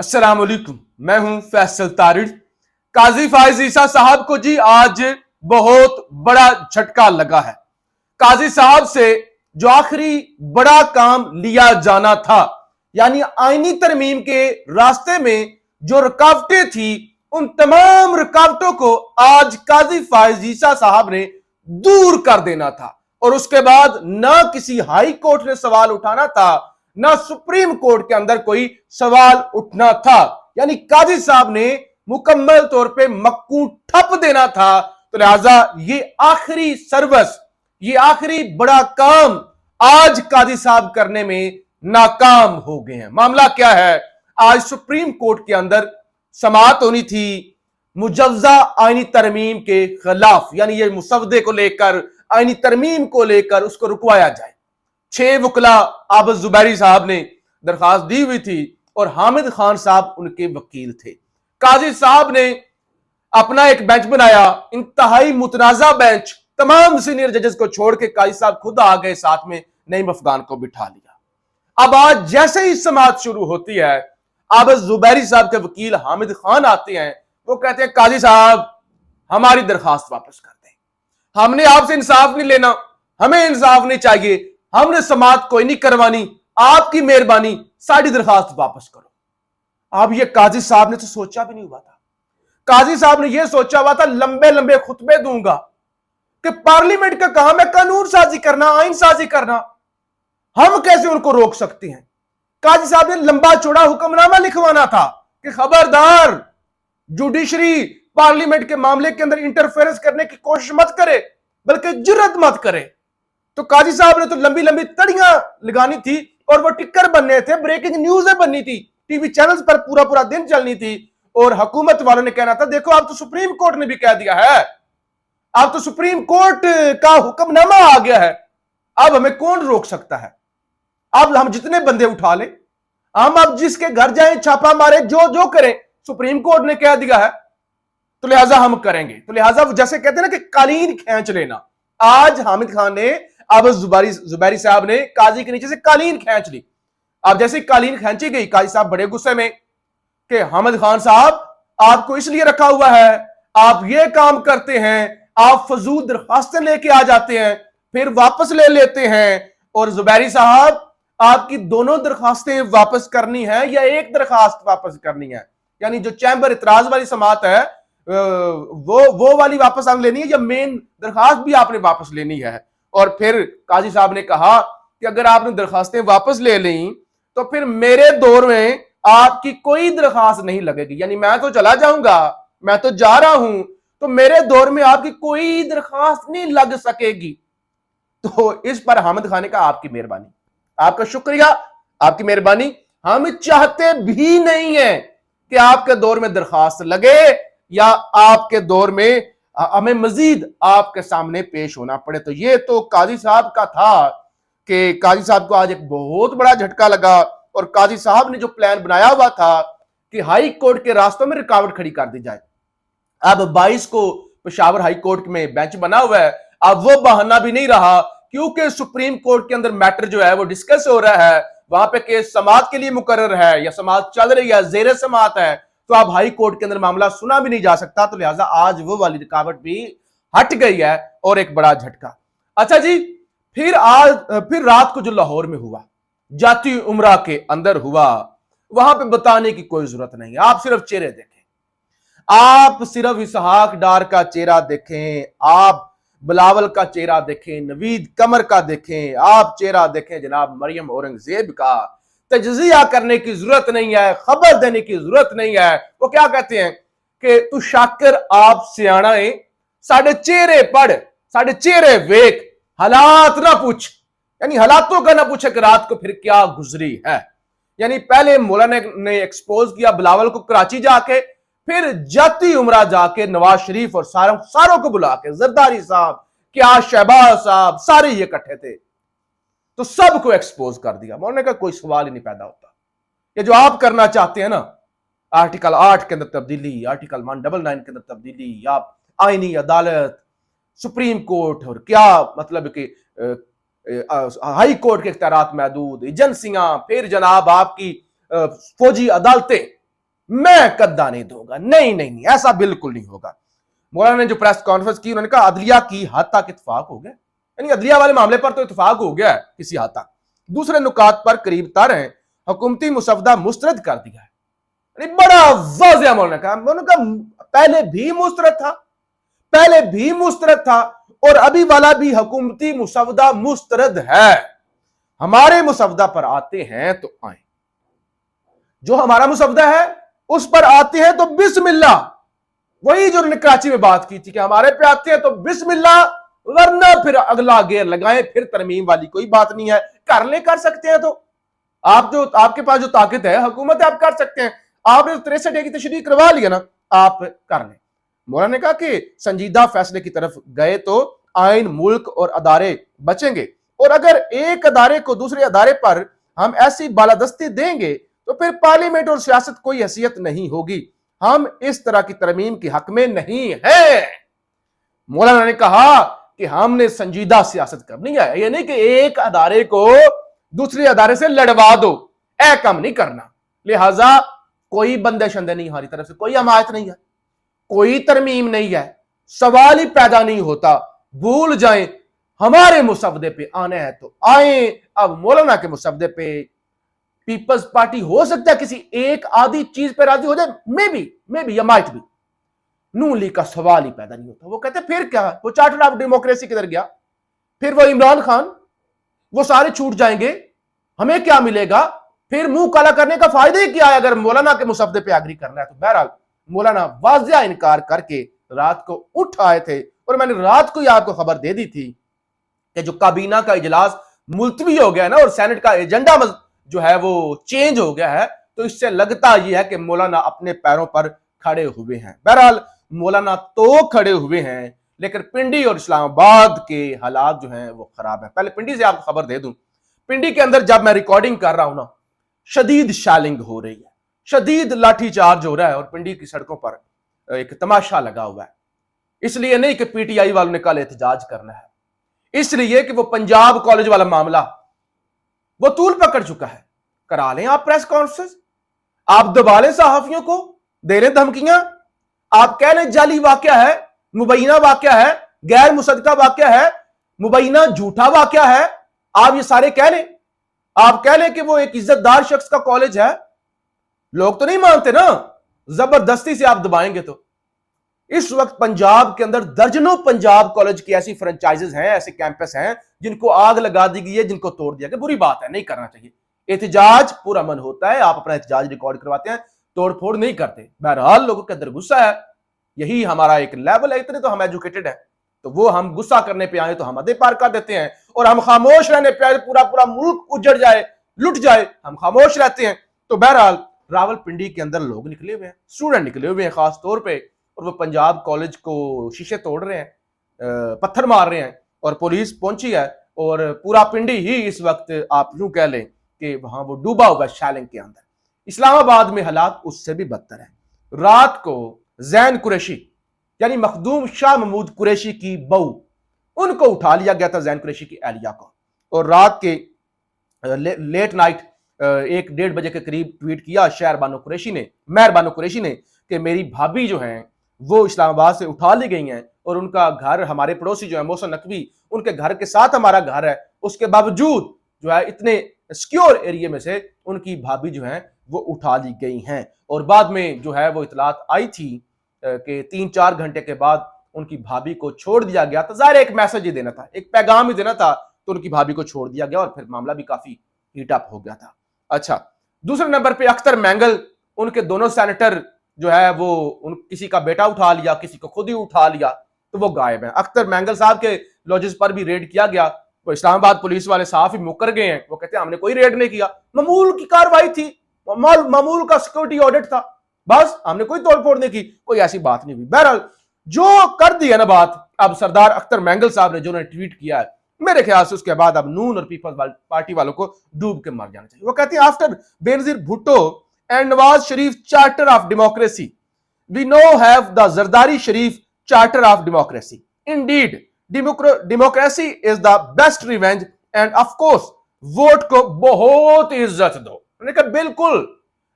अस्सलाम वालेकुम। मैं हूं फैसल तारिड़। काजी फाइज ईसा साहब को जी आज बहुत बड़ा झटका लगा है। काजी साहब से जो आखिरी बड़ा काम लिया जाना था, यानी आईनी तरमीम के रास्ते में जो रुकावटें थी, उन तमाम रुकावटों को आज काजी फाइज ईसा साहब ने दूर कर देना था। और उसके बाद ना किसी हाई कोर्ट ने सवाल उठाना था, ना सुप्रीम कोर्ट के अंदर कोई सवाल उठना था। यानी काजी साहब ने मुकम्मल तौर पे मक्कू ठप देना था। तो लिहाजा ये आखिरी सर्वस, ये आखिरी बड़ा काम आज काजी साहब करने में नाकाम हो गए हैं। मामला क्या है? आज सुप्रीम कोर्ट के अंदर समाअत होनी थी मुजव्जा आईनी तरमीम के खिलाफ, यानी ये मुसवदे को लेकर, आईनी तरमीम को लेकर उसको रुकवाया जाए। 6 वकला आबद जुबैरी साहब ने दरखास्त दी हुई थी और हामिद खान साहब उनके वकील थे। काजी साहब ने अपना एक बेंच बनाया, इंतहाई मुतनाजा बेंच। तमाम सीनियर जजेस को छोड़ के काजी साहब खुद आ गए, साथ में नईम अफगान को बिठा लिया। अब आज जैसे ही समाअत शुरू होती है, आबद जुबैरी साहब के वकील हामिद खान आते हैं। वो कहते हैं काजी साहब हमारी दरखास्त वापस कर दें, हमने आपसे इंसाफ नहीं लेना, हमें इंसाफ नहीं चाहिए, हमने समाअत कोई नहीं करवानी, आपकी मेहरबानी सारी दरखास्त वापस करो। अब ये काजी साहब ने तो सोचा भी नहीं हुआ था। काजी साहब ने यह सोचा हुआ था लंबे लंबे खुतबे दूंगा कि पार्लियामेंट का काम है कानून साजी करना, आइन साजी करना, हम कैसे उनको रोक सकते हैं। काजी साहब ने लंबा चौड़ा हुक्मनामा लिखवाना था कि खबरदार जुडिशरी पार्लियामेंट के मामले के अंदर इंटरफेरेंस करने की कोशिश मत करे, बल्कि जुर्रत मत करे। तो काजी साहब ने तो लंबी लंबी तड़ियां लगानी थी और वो टिक्कर बनने थे, ब्रेकिंग न्यूज़ बननी थी, टीवी चैनल्स पर पूरा पूरा दिन चलनी थी। और हुकूमत वालों ने कहना था देखो अब तो सुप्रीम कोर्ट ने भी कह दिया है, अब तो सुप्रीम कोर्ट का हुक्मनामा आ गया है, अब हमें कौन रोक सकता है। अब हम जितने बंदे उठा लें, हम अब जिसके घर जाएं, छापा मारे, जो जो करें, सुप्रीम कोर्ट ने कह दिया है तो लिहाजा हम करेंगे। तो लिहाजा जैसे कहते हैं ना कि कालीन खींच लेना, आज हामिद खान ने, अब जुबैरी साहब ने काजी के नीचे से कालीन खींच ली। अब जैसे कालीन खींची गई, काजी साहब बड़े गुस्से में कि हामिद खान साहब आपको इसलिए रखा हुआ है, आप ये काम करते हैं, आप फजूल दरखास्तें लेके आ जाते हैं फिर वापस ले लेते हैं। और जुबैरी साहब आपकी दोनों दरखास्तें वापस करनी है या एक दरखास्त वापस करनी है, यानी जो चैम्बर इतराज वाली समाअत है वो वाली वापस आप लेनी है या मेन दरखास्त भी आपने वापस लेनी है। और फिर काजी साहब ने कहा कि अगर आपने दरखास्तें वापस ले ली तो फिर मेरे दौर में आपकी कोई दरखास्त नहीं लगेगी, यानी मैं तो चला जाऊंगा, मैं तो जा रहा हूं, तो मेरे दौर में आपकी कोई दरखास्त नहीं लग सकेगी। तो इस पर हामिद खान ने कहा आपकी मेहरबानी, आपका शुक्रिया, आपकी मेहरबानी, हम चाहते भी नहीं है कि आपके दौर में दरखास्त लगे या आपके दौर में हमें मजीद आपके सामने पेश होना पड़े। तो ये तो काजी साहब का था कि काजी साहब को आज एक बहुत बड़ा झटका लगा और काजी साहब ने जो प्लान बनाया हुआ था कि हाई कोर्ट के रास्तों में रुकावट खड़ी कर दी जाए। अब 22 को पेशावर हाई कोर्ट में बेंच बना हुआ है, अब वो बहाना भी नहीं रहा क्योंकि सुप्रीम कोर्ट के अंदर मैटर जो है वो डिस्कस हो रहा है, वहां पे केस समाअत के लिए मुकर्रर है या समाअत चल रही है, जेर समाअत है, तो अब हाई कोर्ट के अंदर मामला सुना भी नहीं जा सकता। तो लिहाजा आज वो वाली रुकावट भी हट गई है और एक बड़ा झटका। अच्छा जी, फिर रात को जो लाहौर में हुआ, जाती उमरा के अंदर हुआ, वहां पे बताने की कोई जरूरत नहीं है, आप सिर्फ चेहरे देखें, आप सिर्फ इसहाक डार का चेहरा देखें, आप बिलावल का चेहरा देखें, नवीद कमर का देखें, आप चेहरा देखें जनाब मरियम औरंगजेब का। तजजिया करने की जरूरत नहीं है, खबर देने की जरूरत नहीं है। वो क्या कहते हैं कि तू शाकिर आप सियाणा है, साढ़े चेहरे पढ़, साढ़े चेहरे वेख, हालात ना पूछ, यानी हालातों का ना पूछे कि रात को फिर क्या गुजरी है। यानी पहले मौलाना ने एक्सपोज किया बिलावल को कराची जाके, फिर जाती उमरा जाके नवाज शरीफ और सारों को बुला के, जरदारी साहब, क्या शहबाज साहब, सारे ये इकट्ठे थे, तो सबको एक्सपोज कर दिया। मौलाना का कोई सवाल ही नहीं पैदा होता। ये जो आप करना चाहते हैं ना, आर्टिकल 8 के अंदर तब्दीली, आर्टिकल 199 के अंदर तब्दीली, आप आईनी अदालत, सुप्रीम कोर्ट, और क्या मतलब कि हाई कोर्ट के इख्तियारात महदूद, एजेंसियां, फिर जनाब आपकी फौजी अदालतें, मैं कद्दा नहीं दूंगा। नहीं नहीं नहीं, ऐसा बिल्कुल नहीं होगा। मौलाना ने जो प्रेस कॉन्फ्रेंस की, उन्होंने कहा अदलिया की हद तक इत्तेफाक हो गया, यानी अदलिया वाले मामले पर तो इत्तेफाक हो गया है किसी हद तक, दूसरे नुकात पर करीब तर हैं, हुकूमती मुसवदा मुस्तरद कर दिया है। यानी बड़ा वाज़ेह मौलाना कहा, पहले भी मुस्तरद था, पहले भी मुस्तरद था और अभी वाला भी हुकूमती मुसवदा मुस्तरद है। हमारे मुसवदा पर आते हैं तो आए, जो हमारा मुसवदा है उस पर आते हैं तो बिस्मिल्लाह। वही जो उन्होंने कराची में बात की थी कि हमारे पे आते हैं तो बिस्मिल्लाह, वरना फिर अगला गेयर लगाएं, फिर तरमीम वाली कोई बात नहीं है। कर सकते हैं तो आप, जो आपके पास जो ताकत है हुकूमत है, आप कर सकते हैं। आपने 63 की तशरीह करवा लिया ना, आप कर लें। मौलाना ने कहा कि संजीदा फैसले की तरफ गए तो आइन, मुल्क और अदारे बचेंगे, और अगर एक अदारे को दूसरे अदारे पर हम ऐसी बालादस्ती देंगे तो फिर पार्लियामेंट और सियासत कोई हैसियत नहीं होगी। हम इस तरह की तरमीम के हक में नहीं है। मौलाना ने कहा कि हमने संजीदा सियासत करनी है, ये नहीं कि एक अदारे को दूसरे अदारे से लड़वा दो, ऐ कम नहीं करना। लिहाजा कोई बंदे शंदे नहीं, हमारी तरफ से कोई हमायत नहीं है, कोई तरमीम नहीं है, सवाल ही पैदा नहीं होता। भूल जाएं, हमारे मुसवदे पे आने हैं तो आए। अब मौलाना के मुसवदे पे पीपल्स पार्टी हो सकता है किसी एक आधी चीज पे राजी हो जाए, मे बी या माइट भी, नून लीग का सवाल ही पैदा नहीं होता। वो कहते फिर क्या, वो चार्टर ऑफ डेमोक्रेसी किधर गया, फिर वो इमरान खान, वो सारे छूट जाएंगे, हमें क्या मिलेगा, फिर मुंह काला करने का फायदा ही क्या है अगर मौलाना के मुसवदे पे एग्री करना है तो। बहरहाल मौलाना वाज़ेह इनकार करके रात को उठ आए थे, और मैंने रात को ही आपको खबर दे दी थी कि जो काबीना का इजलास मुलतवी हो गया ना और सेनेट का एजेंडा जो है वो चेंज हो गया है, तो इससे लगता यह है कि मौलाना अपने पैरों पर खड़े हुए हैं। बहरहाल मौलाना तो खड़े हुए हैं, लेकिन पिंडी और इस्लामाबाद के हालात जो हैं वो खराब है। पहले पिंडी से आपको खबर दे दूं, पिंडी के अंदर जब मैं रिकॉर्डिंग कर रहा हूं ना, शदीद शैलिंग हो रही है, शदीद लाठीचार्ज हो रहा है, और पिंडी की सड़कों पर एक तमाशा लगा हुआ है। इसलिए नहीं कि पीटीआई वालों ने कल एहतजाज करना है, इसलिए कि वो पंजाब कॉलेज वाला मामला वो तूल पकड़ चुका है। करा लें आप प्रेस कॉन्फ्रेंस, आप दबा लें सहाफियों को, दे लें धमकियां, आप कह लें जाली वाकया है, मुबैना वाकया है, गैर मुसद्दका वाकया है, मुबैना झूठा वाकया है, आप ये सारे कह लें। आप कह लें कि वो एक इज्जतदार शख्स का कॉलेज है। लोग तो नहीं मानते ना, जबरदस्ती से आप दबाएंगे तो। इस वक्त पंजाब के अंदर दर्जनों पंजाब कॉलेज की ऐसी फ्रेंचाइजेस हैं, ऐसे कैंपस हैं जिनको आग लगा दी गई है, जिनको तोड़ दिया गया। बुरी बात है, नहीं करना चाहिए। एहतजाज पूरा मन होता है, आप अपना एहतजाज रिकॉर्ड करवाते हैं, तोड़ फोड़ नहीं करते। बहरहाल लोगों के अंदर गुस्सा है, यही हमारा एक लेवल है, इतने तो हम एजुकेटेड है, तो वो हम गुस्सा करने पे आए तो हम हदें पार कर देते हैं, और हम खामोश रहने पे आए पूरा पूरा मुल्क उजड़ जाए, लुट जाए, हम खामोश रहते हैं। तो बहरहाल रावलपिंडी के अंदर लोग निकले हुए हैं, स्टूडेंट निकले हुए हैं खास तौर पे, और वो पंजाब कॉलेज को शीशे तोड़ रहे हैं, पत्थर मार रहे हैं, और पुलिस पहुंची है, और पूरा पिंडी ही इस वक्त आप यूं कह लें कि वहां वो डूबा हुआ है शैलिंग के अंदर। इस्लामाबाद में हालात उससे भी बदतर है। रात को जैन कुरैशी यानी मखदूम शाह महमूद कुरैशी की बहू, उनको उठा लिया गया था, जैन कुरैशी की एहलिया को, और रात के लेट नाइट 1-1:30 बजे के करीब ट्वीट किया शहर बानो कुरैशी ने, मेहर बानो कुरैशी ने, कि मेरी भाभी जो हैं वो इस्लामाबाद से उठा ली गई हैं, और उनका घर, हमारे पड़ोसी जो है मोहसिन नकवी, उनके घर के साथ हमारा घर है, उसके बावजूद जो है इतने सिक्योर एरिया में से उनकी भाभी जो है वो उठा ली गई हैं। और बाद में जो है वो इतलात आई थी कि 3-4 घंटे के बाद उनकी भाभी को छोड़ दिया गया था। ज़ाहिर एक मैसेज ही देना था, एक पैगाम ही देना था, तो उनकी भाभी को छोड़ दिया गया, और फिर मामला भी काफी हीट अप हो गया था। अच्छा, दूसरे नंबर पे अख्तर मैंगल, उनके दोनों सेनेटर जो है वो किसी का बेटा उठा लिया, किसी को खुद ही उठा लिया, तो वो गायब है। अख्तर मैंगल साहब के लॉजेस पर भी रेड किया गया, तो इस्लामाबाद पुलिस वाले साफ ही मुकर गए हैं, वो कहते हैं हमने कोई रेड नहीं किया, मामूल की कार्रवाई थी, मामूल का सिक्योरिटी ऑडिट था, बस हमने कोई तोड़फोड़ नहीं की, कोई ऐसी बात नहीं हुई। बहरहाल जो कर दी है ना बात, अब सरदार अख्तर मैंगल साहब ने जो ट्वीट किया है, मेरे ख्याल से उसके बाद अब नून और पीपल्स पार्टी वालों को डूब के मर जाना चाहिए। वो कहते हैं after Benazir Bhutto and Nawaz Sharif charter of democracy, we now have the Zardari Sharif charter of democracy. Indeed democracy is the best revenge, and of course vote को बहुत इज्जत दो। उन्होंने कहा बिल्कुल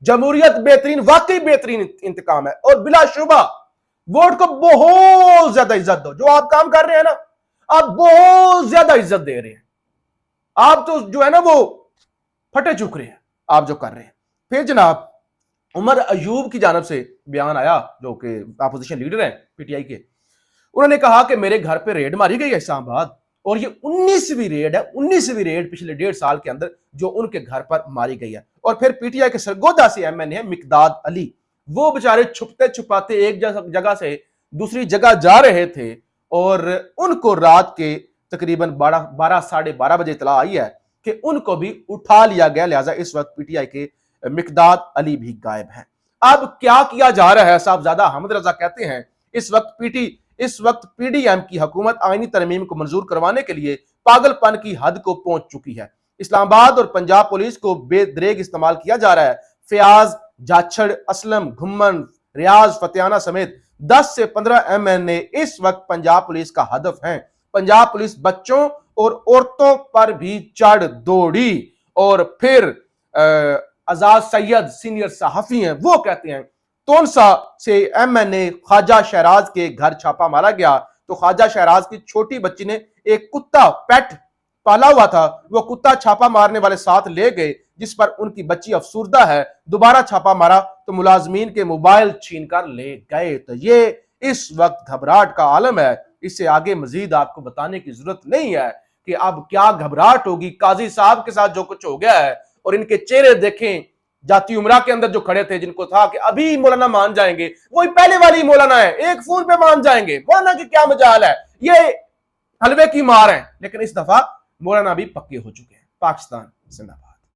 जमहूरियत बेहतरीन, वाकई बेहतरीन इंतकाम है। और बिला शुबा वोट को बहुत ज्यादा इज्जत दो। जो आप काम कर रहे हैं ना, आप बहुत ज्यादा इज्जत दे रहे हैं। आप तो जो है ना वो फटे चुक रहे हैं आप जो कर रहे हैं। फिर जनाब उमर अयूब की जानब से बयान आया, जो कि अपोजिशन लीडर हैं पीटीआई के। उन्होंने कहा कि मेरे घर पे रेड मारी गई है इस्लामाबाद, और ये 19वीं रेड है, 19वीं रेड पिछले 1.5 साल के अंदर जो उनके घर पर मारी गई है। और फिर पीटीआई के सरगोदा से एमएनए है मिकदाद अली, वो बेचारे छुपते छुपाते एक जगह से दूसरी जगह जा रहे थे, और उनको रात के तकरीबन 12 साढ़े 12 बजे इतला आई है कि उनको भी उठा लिया गया। लिहाजा इस वक्त पीटीआई के मिकदाद अली भी गायब हैं। अब क्या किया जा रहा है? साहबजादा अहमद रजा कहते हैं इस वक्त पीडीएम की हुकूमत आईनी तरमीम को मंजूर करवाने के लिए पागलपन की हद को पहुंच चुकी है। इस्लामाबाद और पंजाब पुलिस को बेदरेग इस्तेमाल किया जा रहा है। फयाज, जाछड़, असलम, घुम्मन, रियाज, फतेहाना समेत 10 से 15 एमएनए इस वक्त पंजाब पुलिस का हदफ हैं। पंजाब पुलिस बच्चों और औरतों पर भी चढ़ दौड़ी। और फिर आजाद सैयद सीनियर सहाफी हैं, वो कहते हैं तोनसा से एमएनए ख्वाजा शहराज के घर छापा मारा गया, तो ख्वाजा शहराज की छोटी बच्ची ने एक कुत्ता पेट पाला हुआ था, वो कुत्ता छापा मारने वाले साथ ले गए, जिस पर उनकी बच्ची अफसुर्दा है। दोबारा छापा मारा तो मुलाजमीन के मोबाइल छीन कर ले गए। तो ये इस वक्त घबराहट का आलम है। इससे आगे मजीद आपको बताने की जरूरत नहीं है कि अब क्या घबराहट होगी। काजी साहब के साथ जो कुछ हो गया है, और इनके चेहरे देखें जाती उमरा के अंदर जो खड़े थे, जिनको था कि अभी मौलाना मान जाएंगे, वही पहले वाली मौलाना है, एक फोन पे मान जाएंगे। मौलाना की क्या मजाल है, ये हलवे की मार है। लेकिन इस दफा मौलाना भी पक्के हो चुके हैं। पाकिस्तान जिंदाबाद।